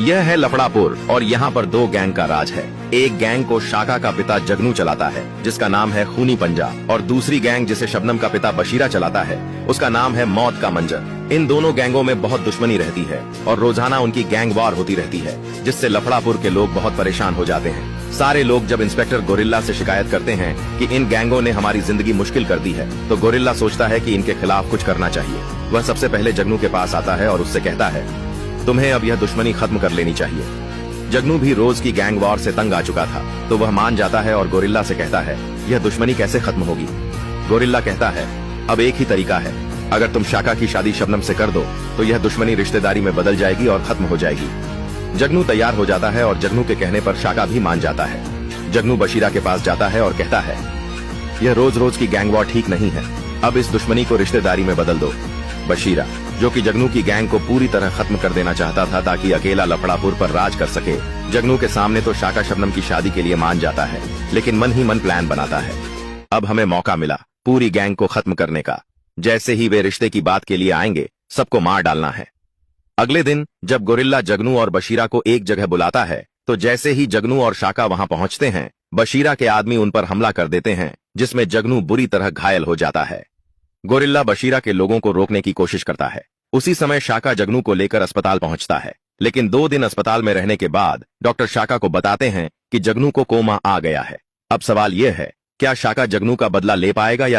यह है लफड़ापुर और यहाँ पर दो गैंग का राज है। एक गैंग को शाका का पिता जगनू चलाता है जिसका नाम है खूनी पंजा, और दूसरी गैंग जिसे शबनम का पिता बशीरा चलाता है उसका नाम है मौत का मंजर। इन दोनों गैंगों में बहुत दुश्मनी रहती है और रोजाना उनकी गैंग वार होती रहती है, जिससे लफड़ापुर के लोग बहुत परेशान हो जाते हैं। सारे लोग जब इंस्पेक्टर गोरिल्ला से शिकायत करते हैं कि इन गैंगों ने हमारी जिंदगी मुश्किल कर दी है, तो गोरिल्ला सोचता है कि इनके खिलाफ कुछ करना चाहिए। वह सबसे पहले जगनू के पास आता है और उससे कहता है, तुम्हें अब यह दुश्मनी खत्म कर लेनी चाहिए। जगनू भी रोज की गैंग वॉर से तंग आ चुका था, तो वह मान जाता है और गोरिल्ला से कहता है, यह दुश्मनी कैसे खत्म होगी। गोरिल्ला कहता है, अब एक ही तरीका है, अगर तुम शाका की शादी शबनम से कर दो तो यह दुश्मनी रिश्तेदारी में बदल जाएगी और खत्म हो जाएगी। जगनू तैयार हो जाता है और जगनू के कहने पर शाका भी मान जाता है। जगनू बशीरा के पास जाता है और कहता है, यह रोज रोज की गैंग वॉर ठीक नहीं है, अब इस दुश्मनी को रिश्तेदारी में बदल दो। बशीरा, जो कि जगनू की गैंग को पूरी तरह खत्म कर देना चाहता था ताकि अकेला लफड़ापुर पर राज कर सके, जगनू के सामने तो शाका शबनम की शादी के लिए मान जाता है, लेकिन मन ही मन प्लान बनाता है। अब हमें मौका मिला पूरी गैंग को खत्म करने का। जैसे ही वे रिश्ते की बात के लिए आएंगे, सबको मार डालना है। अगले दिन जब गोरिल्ला जगनू और बशीरा को एक जगह बुलाता है, तो जैसे ही जगनू और शाका वहां पहुंचते हैं, बशीरा के आदमी उन पर हमला कर देते हैं, जिसमें जगनू बुरी तरह घायल हो जाता है। गोरिल्ला बशीरा के लोगों को रोकने की कोशिश करता है। उसी समय शाका जगनू को लेकर अस्पताल पहुंचता है, लेकिन 2 दिन अस्पताल में रहने के बाद डॉक्टर शाका को बताते हैं कि जगनू को कोमा आ गया है। अब सवाल यह है, क्या शाका जगनू का बदला ले पाएगा या नहीं।